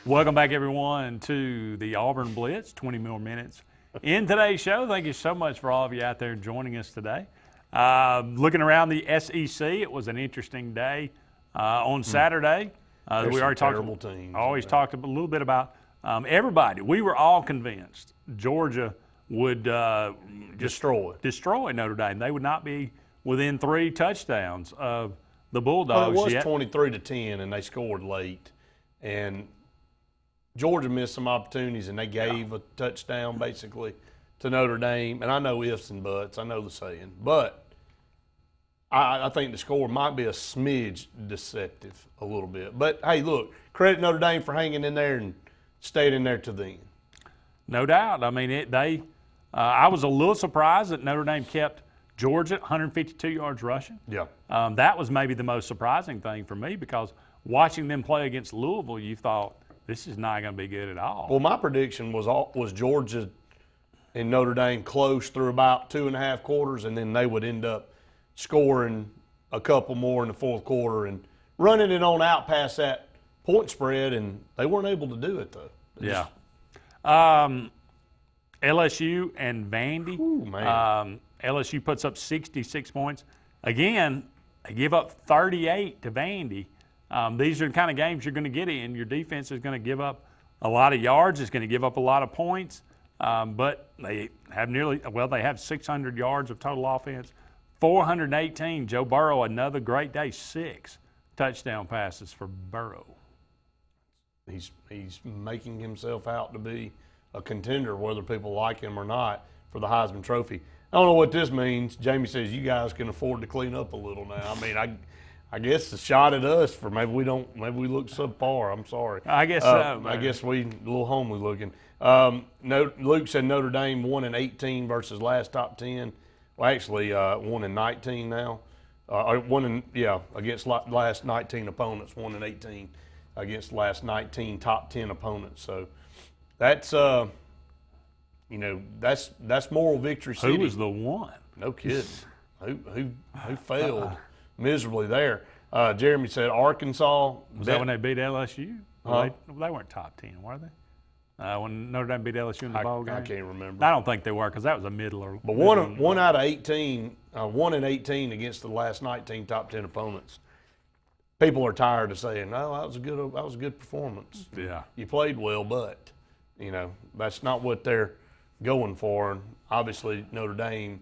Welcome back, everyone, to the Auburn Blitz, 20 more minutes in today's show. Thank you so much for all of you out there joining us today. Looking around the SEC, it was an interesting day on Saturday. We already talked. Always talked a little bit about everybody. We were all convinced Georgia would destroy Notre Dame. They would not be within 3 touchdowns of the Bulldogs. Well, it was yet. 23-10, and they scored late, and Georgia missed some opportunities, and they gave a touchdown basically to Notre Dame. And I know ifs and buts. I know the saying, but I think the score might be a smidge deceptive a little bit. But, hey, look, credit Notre Dame for hanging in there and staying in there to the end. No doubt. I mean, I was a little surprised that Notre Dame kept Georgia 152 yards rushing. Yeah. That was maybe the most surprising thing for me, because watching them play against Louisville, you thought this is not going to be good at all. Well, my prediction was Georgia and Notre Dame close through about 2.5 quarters, and then they would end up scoring a couple more in the fourth quarter and running it on out past that point spread, and they weren't able to do it, though. Yeah. LSU and Vandy. Ooh, man. LSU puts up 66 points. Again, they give up 38 to Vandy. These are the kind of games you're going to get in. Your defense is going to give up a lot of yards. It's going to give up a lot of points. But they have they have 600 yards of total offense, 418. Joe Burrow, another great day. 6 touchdown passes for Burrow. He's making himself out to be a contender, whether people like him or not, for the Heisman Trophy. I don't know what this means. Jamie says you guys can afford to clean up a little now. I mean, I guess a shot at us for maybe we look subpar. I'm sorry. I guess so. I guess we a little homely looking. Luke said Notre Dame 1-18 versus last top 10. Well, actually 1-19 now. Against last 19 opponents, 1-18 against last 19 top 10 opponents. So that's that's moral victory city. Who was the one? No kidding. who failed miserably there. Jeremy said Arkansas. Was that when they beat LSU? They weren't top 10, were they? When Notre Dame beat LSU in the ball game? I can't remember. I don't think they were because that was a middle. But one out of 18, 1-18 against the last 19 top 10 opponents. People are tired of saying, "No, that was a good performance." Yeah, you played well, but that's not what they're going for. And obviously, Notre Dame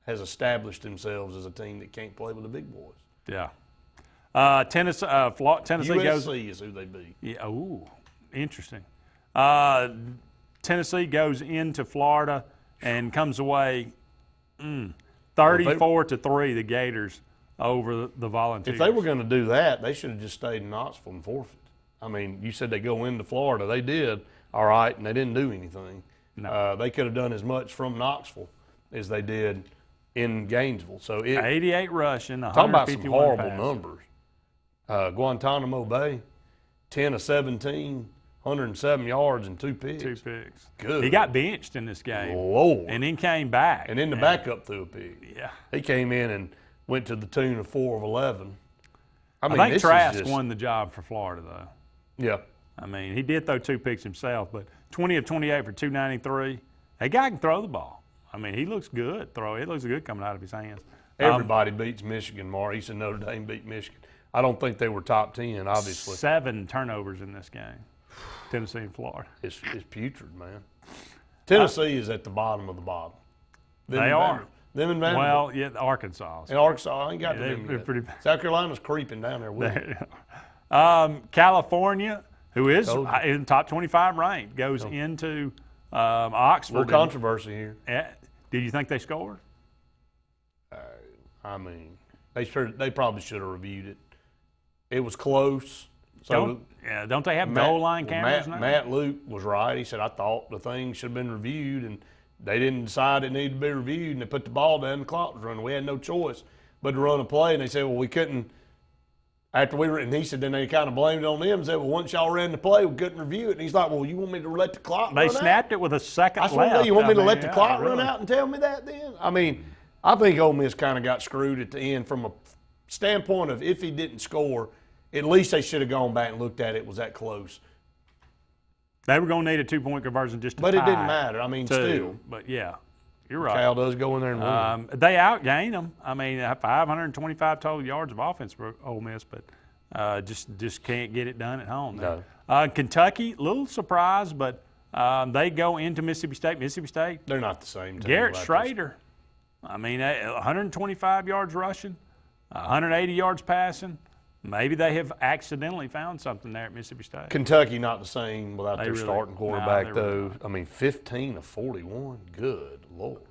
has established themselves as a team that can't play with the big boys. Yeah. Tennessee goes. USC is who they beat. Yeah. Ooh, interesting. Tennessee goes into Florida and comes away 34-3. The Gators over the Volunteers. If they were going to do that, they should have just stayed in Knoxville and forfeit. I mean, you said they go into Florida. They did, all right, and they didn't do anything. No. They could have done as much from Knoxville as they did in Gainesville. So 88 rushing, 151 talk about some horrible passing. numbers. Guantanamo Bay, 10 of 17, 107 yards and 2 picks. 2 picks. Good. He got benched in this game. Lord. And then came back. And then the backup threw a pick. Yeah. He came in and went to the tune of 4 of 11. I think Trask won the job for Florida, though. Yeah. I mean, he did throw 2 picks himself, but 20 of 28 for 293. That guy can throw the ball. I mean, he looks good. It looks good coming out of his hands. Everybody beats Michigan, Mark. He said Notre Dame beat Michigan. I don't think they were top 10, obviously. 7 turnovers in this game. Tennessee and Florida. It's putrid, man. Tennessee is at the bottom of the bottom. They are. Them and Vanderbilt. Well, yeah, Arkansas. And Arkansas, I ain't got to them they're yet. pretty bad. South Carolina's creeping down there with them. California, who is in top 25 ranked, goes into Oxford. A little controversy here. Did you think they scored? I mean, they probably should have reviewed it. It was close. So don't they have goal line cameras now? Matt Luke was right. He said, I thought the thing should have been reviewed, and they didn't decide it needed to be reviewed, and they put the ball down, the clock was running. We had no choice but to run a play, and they said, well, we couldn't. And he said, then they kind of blamed it on them and said, well, once y'all ran the play, we couldn't review it. And he's like, well, you want me to let the clock run out? They snapped it with a second left. I you want me to let the clock run out and tell me that then? I mean, I think Ole Miss kind of got screwed at the end from a standpoint of if he didn't score, at least they should have gone back and looked at it. Was that close? They were going to need a 2-point conversion just to tie. But it didn't matter. I mean, still. But, yeah, you're right. Cal does go in there and win. They outgained them. I mean, 525 total yards of offense for Ole Miss, but just can't get it done at home. No. Kentucky, a little surprised, but they go into Mississippi State. Mississippi State. They're not the same team. Garrett Schrader. I mean, 125 yards rushing, 180 yards passing. Maybe they have accidentally found something there at Mississippi State. Kentucky not the same without their starting quarterback, though. Really, I mean, 15 of 41. Good Lord.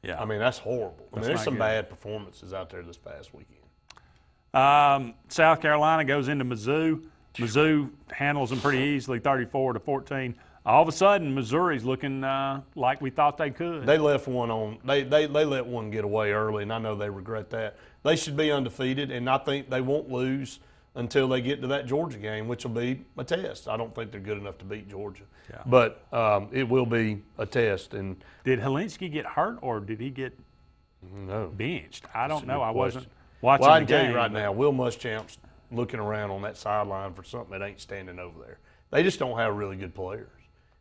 Yeah. I mean, that's horrible. I mean, there's some bad performances out there this past weekend. South Carolina goes into Mizzou. Mizzou handles them pretty easily, 34-14. All of a sudden, Missouri's looking like we thought they could. They left one on. They let one get away early, and I know they regret that. They should be undefeated, and I think they won't lose until they get to that Georgia game, which will be a test. I don't think they're good enough to beat Georgia, but it will be a test. And did Helinski get hurt, or did he get benched? I don't know. I wasn't watching the I can game. tell you right now, Will Muschamp's looking around on that sideline for something that ain't standing over there. They just don't have really good players.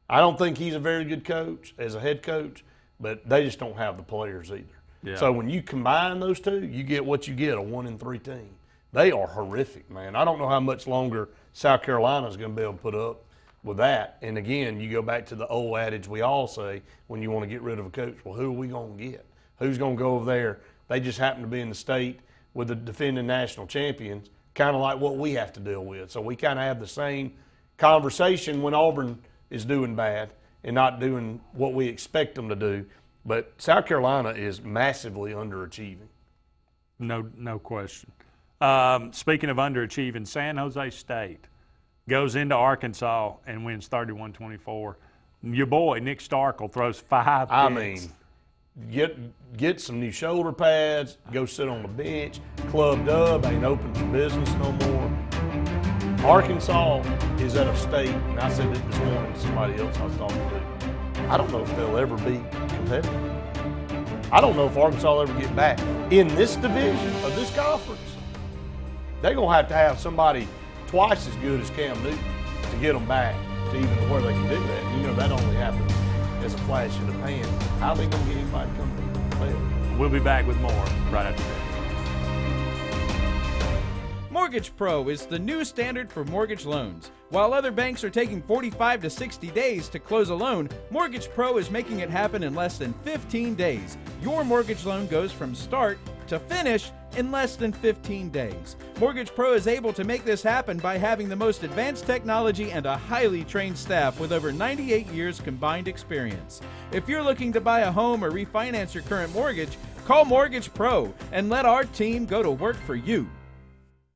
I don't think he's a very good coach as a head coach, but they just don't have the players either. Yeah. So when you combine those two, you get what you get, a 1-3 team. They are horrific, man. I don't know how much longer South Carolina is going to be able to put up with that. And again, you go back to the old adage we all say when you want to get rid of a coach, well, who are we going to get? Who's going to go over there? They just happen to be in the state with the defending national champions, kind of like what we have to deal with. So we kind of have the same conversation when Auburn is doing bad and not doing what we expect them to do. But South Carolina is massively underachieving. No question. Speaking of underachieving, San Jose State goes into Arkansas and wins 31-24. Your boy, Nick Starkel, throws 5 picks. I mean, get some new shoulder pads, go sit on the bench. Club Dub ain't open for business no more. Arkansas is at a state, and I said it this morning to somebody else I was talking to, I don't know if they'll ever be competitive. I don't know if Arkansas will ever get back. In this division of this conference, they're going to have somebody twice as good as Cam Newton to get them back to even where they can do that. And you know that only happens as a flash in the pan. How are they going to get anybody to come play? We'll be back with more right after this. Mortgage Pro is the new standard for mortgage loans. While other banks are taking 45 to 60 days to close a loan, Mortgage Pro is making it happen in less than 15 days. Your mortgage loan goes from start to finish in less than 15 days. Mortgage Pro is able to make this happen by having the most advanced technology and a highly trained staff with over 98 years combined experience. If you're looking to buy a home or refinance your current mortgage, call Mortgage Pro and let our team go to work for you.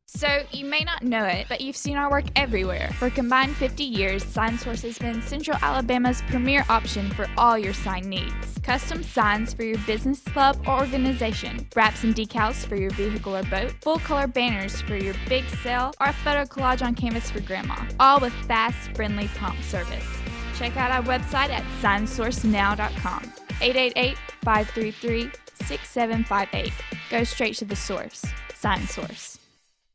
So, you may not know it, but you've seen our work everywhere. For combined 50 years, SignSource has been Central Alabama's premier option for all your sign needs. Custom signs for your business, club, or organization, wraps and decals for your vehicle or boat, full-color banners for your big sale, or a photo collage on canvas for grandma, all with fast, friendly, prompt service. Check out our website at signsourcenow.com. 888-533-6758. Go straight to the source. SignSource.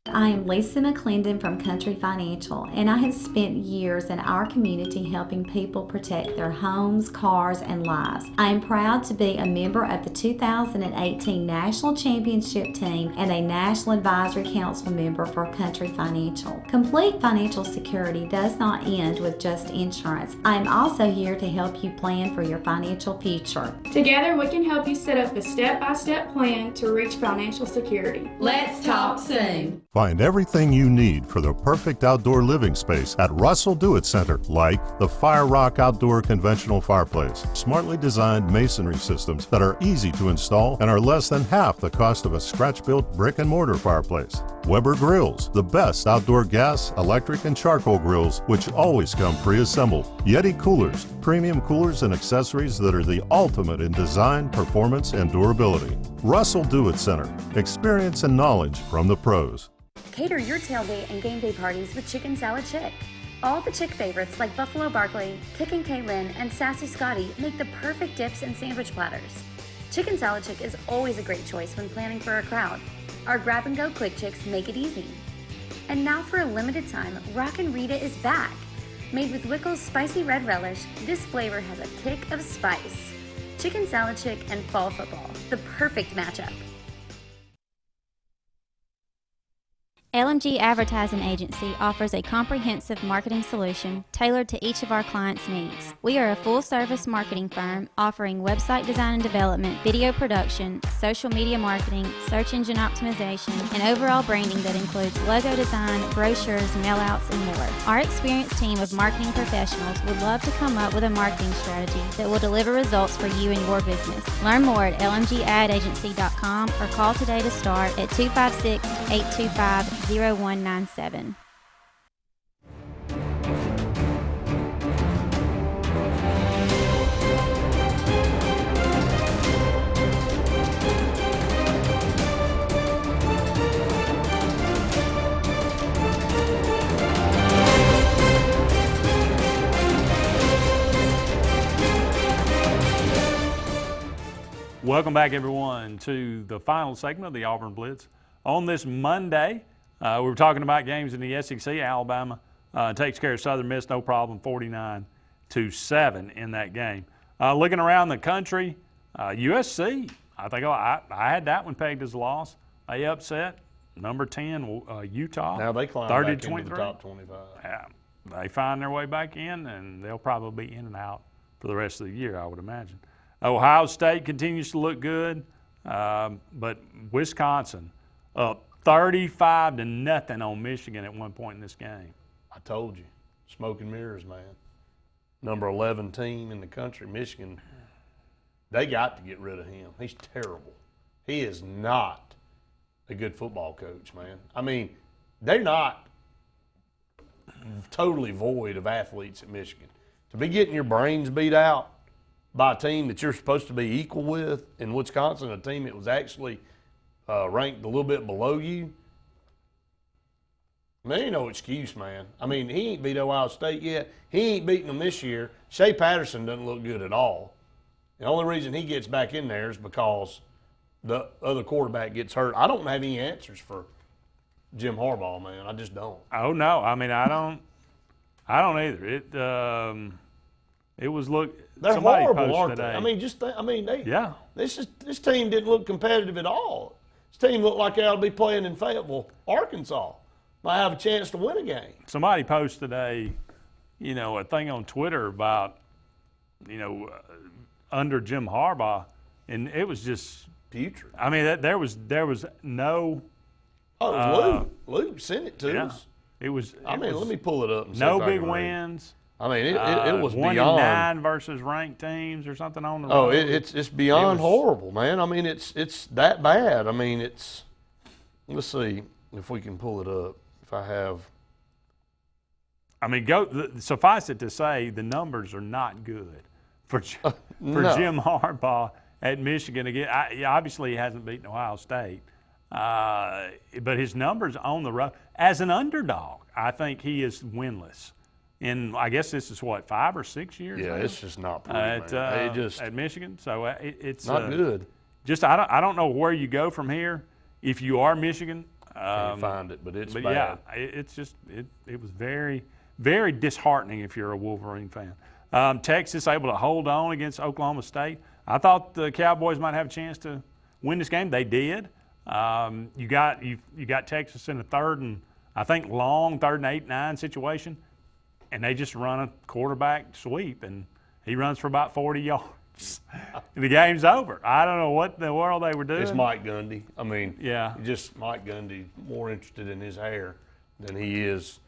I am Lisa McClendon from Country Financial, and I have spent years in our community helping people protect their homes, cars, and lives. I am proud to be a member of the 2018 National Championship Team and a National Advisory Council member for Country Financial. Complete financial security does not end with just insurance. I am also here to help you plan for your financial future. Together, we can help you set up a step-by-step plan to reach financial security. Let's talk soon. Find everything you need for the perfect outdoor living space at Russell Do-It Center, like the Fire Rock Outdoor Conventional Fireplace, smartly designed masonry systems that are easy to install and are less than half the cost of a scratch-built brick and mortar fireplace. Weber Grills, the best outdoor gas, electric, and charcoal grills, which always come pre-assembled. Yeti Coolers, premium coolers and accessories that are the ultimate in design, performance, and durability. Russell Do-It Center, experience and knowledge from the pros. Cater your tailgate and game day parties with Chicken Salad Chick. All the Chick favorites like Buffalo Barkley, Kickin' Kaylin, and Sassy Scotty make the perfect dips and sandwich platters. Chicken Salad Chick is always a great choice when planning for a crowd. Our grab-and-go quick chicks make it easy. And now for a limited time, Rockin' Rita is back. Made with Wickles spicy red relish, this flavor has a kick of spice. Chicken Salad Chick and fall football, the perfect matchup. LMG Advertising Agency offers a comprehensive marketing solution tailored to each of our clients' needs. We are a full-service marketing firm offering website design and development, video production, social media marketing, search engine optimization, and overall branding that includes logo design, brochures, mailouts, and more. Our experienced team of marketing professionals would love to come up with a marketing strategy that will deliver results for you and your business. Learn more at lmgadagency.com or call today to start at 256-825-0197. Welcome back, everyone, to the final segment of the Auburn Blitz. On this Monday, we were talking about games in the SEC. Alabama takes care of Southern Miss, no problem, 49-7 in that game. Looking around the country, USC, I think I had that one pegged as a loss. They upset number 10 Utah. Now they climb back into the top 25. Yeah, they find their way back in, and they'll probably be in and out for the rest of the year, I would imagine. Ohio State continues to look good. But Wisconsin up 35-0 on Michigan at one point in this game. I told you, smoke and mirrors, man. Number 11 team in the country, Michigan. They got to get rid of him. He's terrible. He is not a good football coach, man. I mean, they're not totally void of athletes at Michigan. To be getting your brains beat out by a team that you're supposed to be equal with in Wisconsin, a team that was actually ranked a little bit below you, there ain't no excuse, man. I mean, he ain't beat Ohio State yet. He ain't beaten them this year. Shea Patterson doesn't look good at all. The only reason he gets back in there is because the other quarterback gets hurt. I don't have any answers for Jim Harbaugh, man. I just don't. Oh no, I mean I don't either. It was They're somebody horrible, posted aren't they? today. I mean, just think, I mean they. Yeah. This team didn't look competitive at all. This team looked like they ought to be playing in Fayetteville, Arkansas. Might have a chance to win a game. Somebody posted a thing on Twitter about under Jim Harbaugh, and it was just putrid. I mean there was no. Oh, it was Luke sent it to us. It was. Let me pull it up. And see no if I big can read. wins. I mean, it was 1 beyond. 9 versus ranked teams or something on the road. Oh, it's beyond horrible, man. I mean, it's that bad. I mean, it's. Let's see if we can pull it up. If I have. I mean, suffice it to say, the numbers are not good for No. Jim Harbaugh at Michigan. Again, obviously he hasn't beaten Ohio State, but his numbers on the road as an underdog, I think he is winless. In I guess this is what 5 or 6 years. Yeah, now? it's just not pretty, man. At Michigan, so it's not good. Just I don't know where you go from here. If you are Michigan, Can't find it, but it's bad. yeah, it's just it was very, very disheartening if you're a Wolverine fan. Texas able to hold on against Oklahoma State. I thought the Cowboys might have a chance to win this game. They did. You got Texas in a third and 8, 9 situation, and they just run a quarterback sweep, and he runs for about 40 yards. The game's over. I don't know what in the world they were doing. It's Mike Gundy. I mean, yeah, just Mike Gundy more interested in his hair than he is.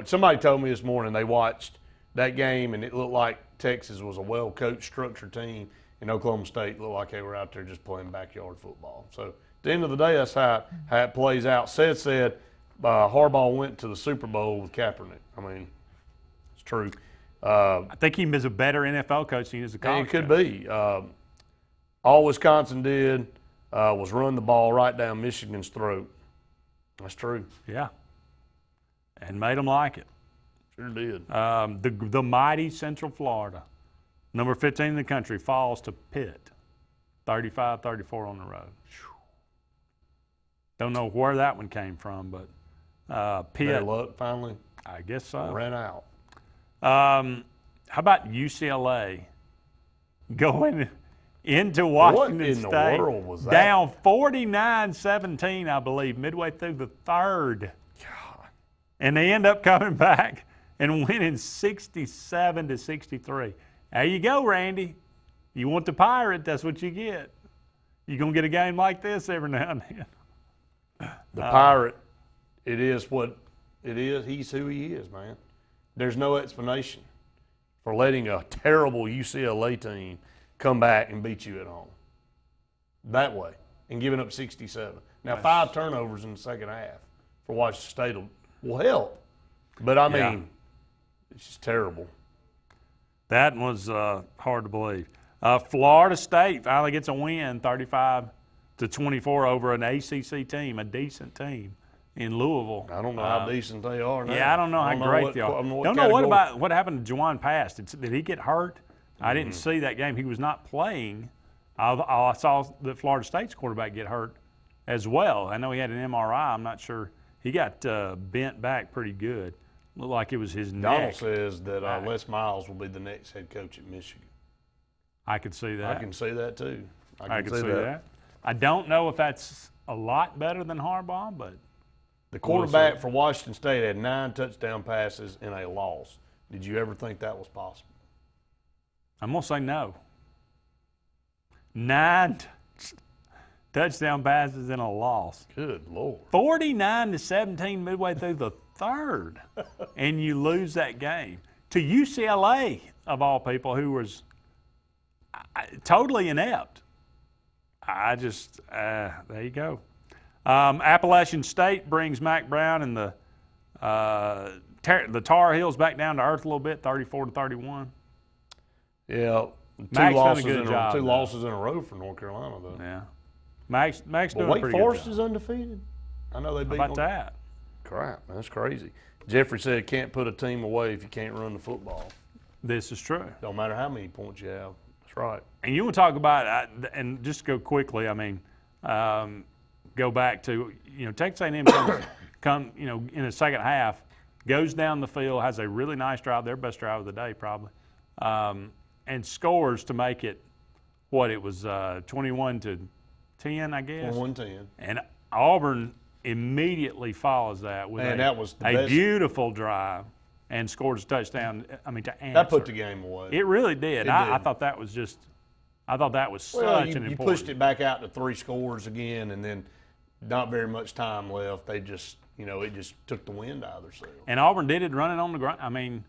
Somebody told me this morning they watched that game and it looked like Texas was a well-coached, structured team, and Oklahoma State looked like they were out there just playing backyard football. So at the end of the day, that's how it plays out. Seth said Harbaugh went to the Super Bowl with Kaepernick. I mean, it's true. I think he is a better NFL coach than he is a college It could coach. be. All Wisconsin did was run the ball right down Michigan's throat. That's true. Yeah. And made them like it. Sure did. The mighty Central Florida, number 15 in the country, falls to Pitt, 35-34 on the road. Don't know where that one came from, but Pitt. Their luck finally. I guess so. Ran out. How about UCLA going into Washington What in State? the world was that? Down 49-17, I believe, midway through the third. God. And they end up coming back and winning 67-63. There you go, Randy. You want the Pirate, that's what you get. You're going to get a game like this every now and then. The Pirate, it is what it is. He's who he is, man. There's no explanation for letting a terrible UCLA team come back and beat you at home that way and giving up 67. Now, 5 turnovers in the second half for Washington State will help. But, I mean, it's just terrible. That was hard to believe. Florida State finally gets a win, 35-24 over an ACC team, a decent team in Louisville. I don't know how decent they are now. Yeah, I don't know how great they are. Don't know what happened to Juwan Pass. Did he get hurt? I didn't see that game. He was not playing. I saw that Florida State's quarterback get hurt as well. I know he had an MRI. I'm not sure. He got bent back pretty good. Looked like it was his Donald neck. says that Les Miles will be the next head coach at Michigan. I could see that. I can see that too. I can see that. I don't know if that's a lot better than Harbaugh, but the quarterback for Washington State had 9 touchdown passes in a loss. Did you ever think that was possible? I'm going to say no. 9. touchdown passes and a loss. Good Lord. 49-17 midway through the third, and you lose that game to UCLA, of all people, who was totally inept. I just, there you go. Appalachian State brings Mac Brown and the Tar Heels back down to earth a little bit, 34-31. Yeah, Mac's done a good job. Two losses in a row for North Carolina, though. Yeah, Mac's doing a Wake pretty Forest good is job. undefeated. I know they beat. How about that? Crap, man, that's crazy. Jeffrey said, "Can't put a team away if you can't run the football." This is true. Don't matter how many points you have. That's right. And you want to talk about, and just go quickly. I mean, go back to Texas A&M come in the second half, goes down the field, has a really nice drive, their best drive of the day probably, and scores to make it. What it was 21-10, I guess. 21-10. And Auburn immediately follows that with that was the a best. Beautiful drive and scored a touchdown. I mean, to answer. That put the game away. It really did. I thought that was such an important. You pushed it back out to 3 scores again, and then not very much time left. They just, it just took the wind out of their sails. And Auburn did it running on the ground. I mean,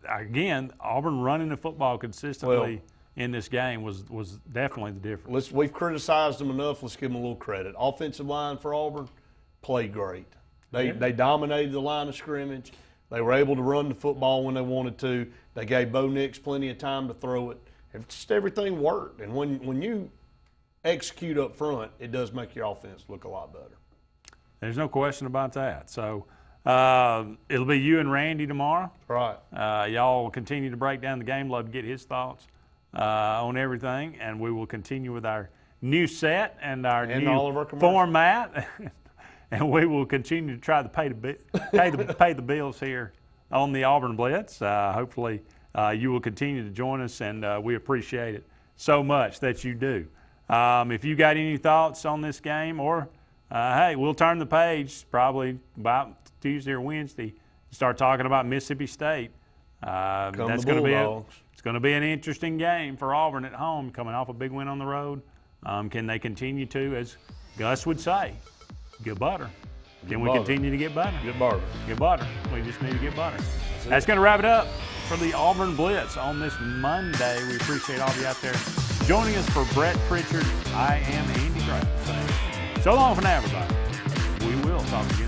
again, Auburn running the football consistently in this game was definitely the difference. We've criticized them enough. Let's give them a little credit. Offensive line for Auburn played great. They dominated the line of scrimmage. They were able to run the football when they wanted to. They gave Bo Nix plenty of time to throw it. Just everything worked. And when you execute up front, it does make your offense look a lot better. There's no question about that. So it'll be you and Randy tomorrow. Right. Y'all will continue to break down the game. Love to get his thoughts on everything. And we will continue with our new set and our new all of our commercials. format. And we will continue to try to pay the bills here on the Auburn Blitz. Hopefully you will continue to join us, and we appreciate it so much that you do. If you got any thoughts on this game, or hey, we'll turn the page probably about Tuesday or Wednesday, start talking about Mississippi State. That's going to be it's going to be an interesting game for Auburn at home, coming off a big win on the road. Can they continue to, as Gus would say, get butter? Can we continue to get butter? Get butter. Get butter. We just need to get butter. That's going to wrap it up for the Auburn Blitz on this Monday. We appreciate all of you out there joining us. For Brett Pritchard, I am Andy Gray saying so long for now, everybody. We will talk again.